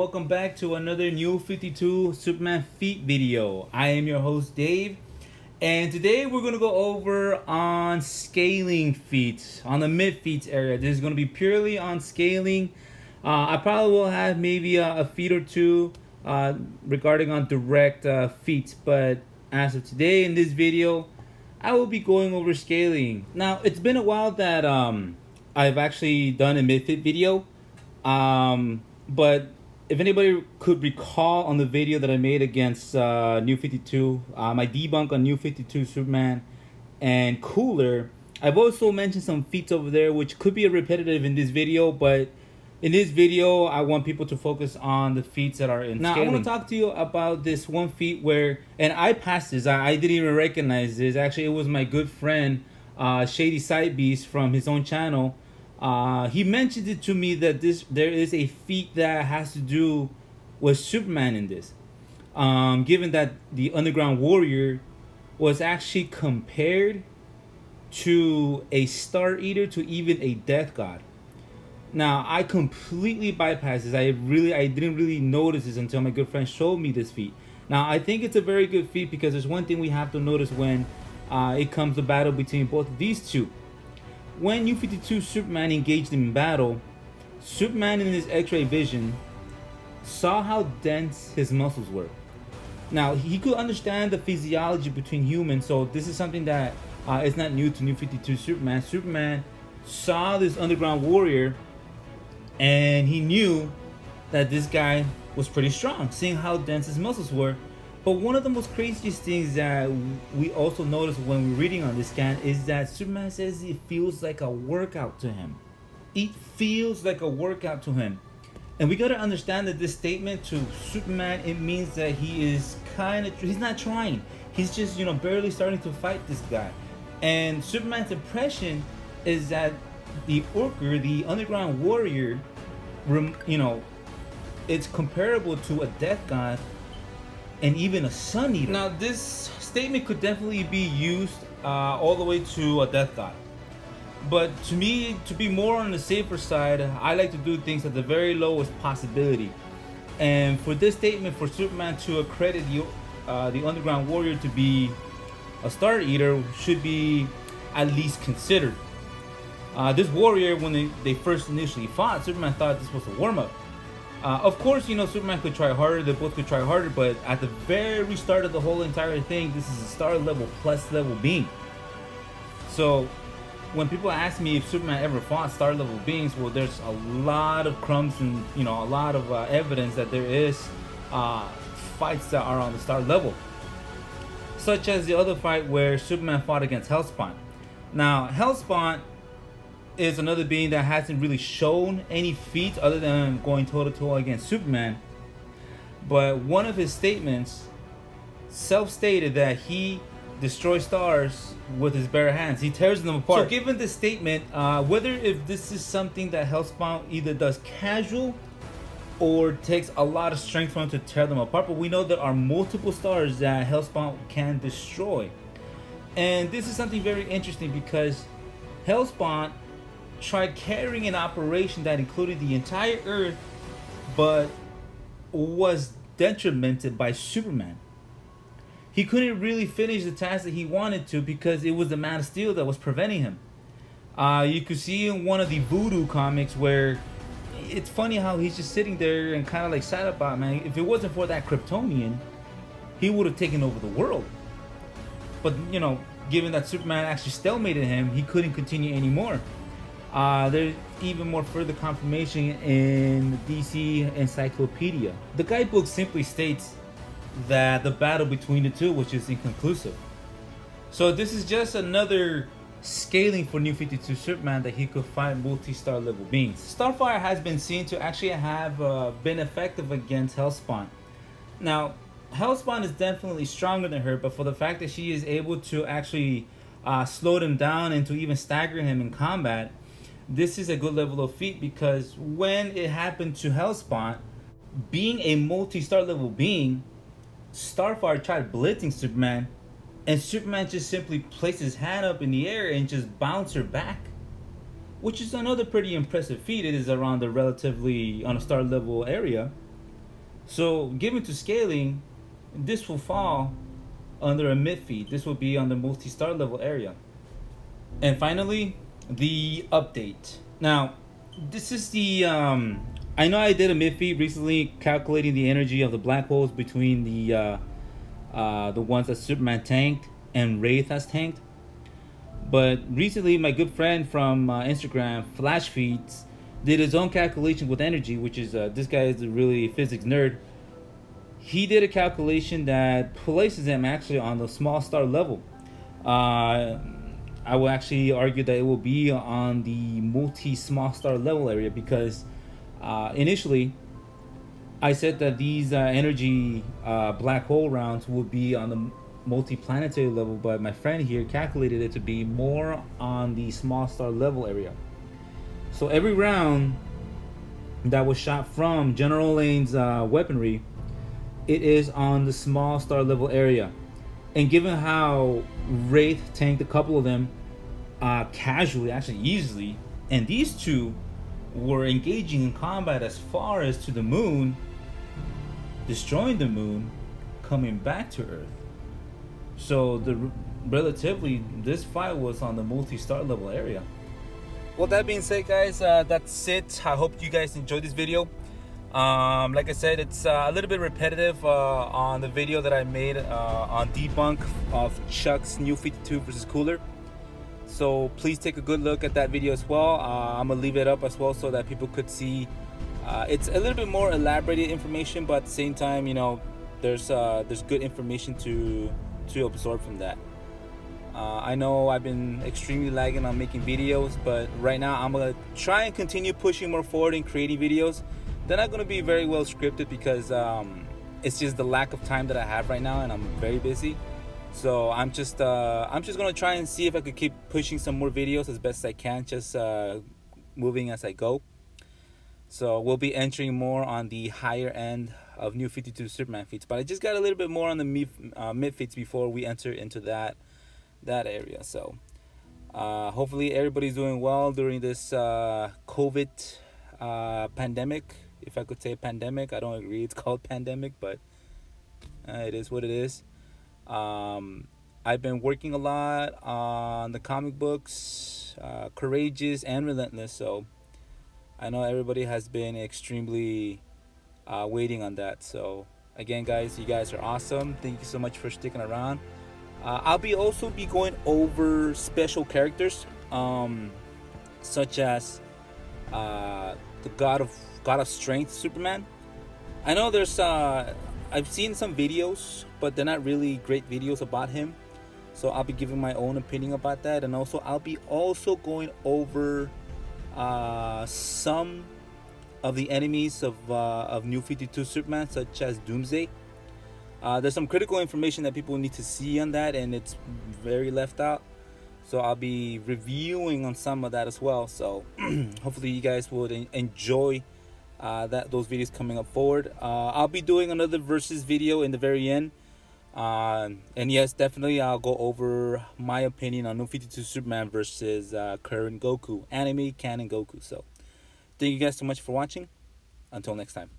welcome back to another new 52 Superman feat video. I am your host Dave, and today we're going to go over on scaling feats, on the mid feats area. This is going to be purely on scaling. I probably will have maybe a feat or two regarding on direct feats, but as of today in this video, I will be going over scaling. Now, it's been a while that I've actually done a mid-fit video. But if anybody could recall on the video that I made against New 52, my debunk on New 52 Superman and Cooler, I've also mentioned some feats over there which could be repetitive in this video, but in this video I want people to focus on the feats that are in scaling. Now I want to talk to you about this one feat where, and I passed this, I didn't even recognize this. Actually, it was my good friend Shady Side Beast from his own channel. He mentioned it to me that there is a feat that has to do with Superman in this. Given that the Underground Warrior was actually compared to a Star Eater, to even a Death God. Now, I completely bypassed this. I didn't really notice this until my good friend showed me this feat. Now, I think it's a very good feat because there's one thing we have to notice when it comes to battle between both of these two. When New 52 Superman engaged in battle, Superman in his X-ray vision saw how dense his muscles were. Now, he could understand the physiology between humans, so this is something that is not new to New 52 Superman. Superman saw this Underground Warrior, and he knew that this guy was pretty strong, seeing how dense his muscles were. But one of the most craziest things that we also noticed when we're reading on this scan is that Superman says it feels like a workout to him. It feels like a workout to him. And we got to understand that this statement to Superman, it means that he is he's not trying. He's just, barely starting to fight this guy. And Superman's impression is that the Orker, the Underground Warrior, it's comparable to a Death God and even a Sun Eater. Now, this statement could definitely be used all the way to a Death God. But to me, to be more on the safer side, I like to do things at the very lowest possibility. And for this statement, for Superman to accredit the Underground Warrior to be a Star Eater should be at least considered. This warrior, when they first initially fought, Superman thought this was a warm-up. Of course, Superman could try harder, they both could try harder, but at the very start of the whole entire thing, this is a star level plus level being. So, when people ask me if Superman ever fought star level beings, well, there's a lot of crumbs and, a lot of evidence that there is fights that are on the star level. Such as the other fight where Superman fought against Hellspawn. Now, Hellspawn is another being that hasn't really shown any feats other than going toe-to-toe against Superman. But one of his statements self-stated that he destroys stars with his bare hands. He tears them apart. So given this statement, whether if this is something that Hellspawn either does casual or takes a lot of strength for him to tear them apart, but we know there are multiple stars that Hellspawn can destroy. And this is something very interesting because Hellspawn tried carrying an operation that included the entire Earth, but was detrimented by Superman. He couldn't really finish the task that he wanted to because it was the Man of Steel that was preventing him. You could see in one of the Voodoo comics where it's funny how he's just sitting there and kind of like sad about, man, if it wasn't for that Kryptonian, he would have taken over the world. But, given that Superman actually stalemated him, he couldn't continue anymore. There's even more further confirmation in the DC Encyclopedia. The guidebook simply states that the battle between the two was just inconclusive. So this is just another scaling for New 52 Superman that he could fight multi-star level beings. Starfire has been seen to actually have been effective against Hellspawn. Now, Hellspawn is definitely stronger than her, but for the fact that she is able to actually slow him down and to even stagger him in combat, this is a good level of feat because when it happened to Hellspawn, being a multi-star level being, Starfire tried blitzing Superman, and Superman just simply placed his hand up in the air and just bounced her back. which is another pretty impressive feat. It is around the relatively on a star level area. So given to scaling, this will fall under a mid feed. This will be on the multi-star level area. And finally, the update. Now, this is the I know I did a mid feed recently calculating the energy of the black holes between the ones that Superman tanked and Wraith has tanked. But recently, my good friend from Instagram, Flash Feats, did his own calculation with energy, which is this guy is a really physics nerd. He did a calculation that places him actually on the small star level. Uh, I will actually argue that it will be on the multi small star level area because initially I said that these energy black hole rounds would be on the multi-planetary level, but my friend here calculated it to be more on the small star level area. So every round that was shot from General Lane's weaponry, it is on the small star level area. And given how Wraith tanked a couple of them casually, actually easily, and these two were engaging in combat as far as to the moon, destroying the moon, coming back to Earth. So the relatively this fight was on the multi-star level area. Well, that being said, guys, that's it. I hope you guys enjoyed this video. Like I said, it's a little bit repetitive on the video that I made on debunk of Chuck's new 52 versus Cooler. So please take a good look at that video as well. I'm gonna leave it up as well so that people could see. It's a little bit more elaborated information, but at the same time, you know, there's good information to absorb from that. I know I've been extremely lagging on making videos, but right now I'm gonna try and continue pushing more forward in creating videos. They're not gonna be very well scripted because it's just the lack of time that I have right now, and I'm very busy. So I'm just gonna try and see if I could keep pushing some more videos as best as I can, just moving as I go. So we'll be entering more on the higher end of New 52 Superman feats, but I just got a little bit more on the mid feats before we enter into that area. So hopefully everybody's doing well during this COVID pandemic. If I could say pandemic, I don't agree it's called pandemic, but it is what it is. I've been working a lot on the comic books, Courageous and Relentless, so I know everybody has been extremely waiting on that. So again, guys, you guys are awesome. Thank you so much for sticking around. I'll also be going over special characters, such as the God of Strength Superman. I know there's I've seen some videos, but they're not really great videos about him. So I'll be giving my own opinion about that, and also I'll be going over some of the enemies of New 52 Superman, such as Doomsday. There's some critical information that people need to see on that, and it's very left out. So I'll be reviewing on some of that as well. So hopefully you guys would enjoy those videos coming up forward. I'll be doing another versus video in the very end. And yes, definitely I'll go over my opinion on New 52 Superman versus current Goku, anime canon Goku. So thank you guys so much for watching. Until next time.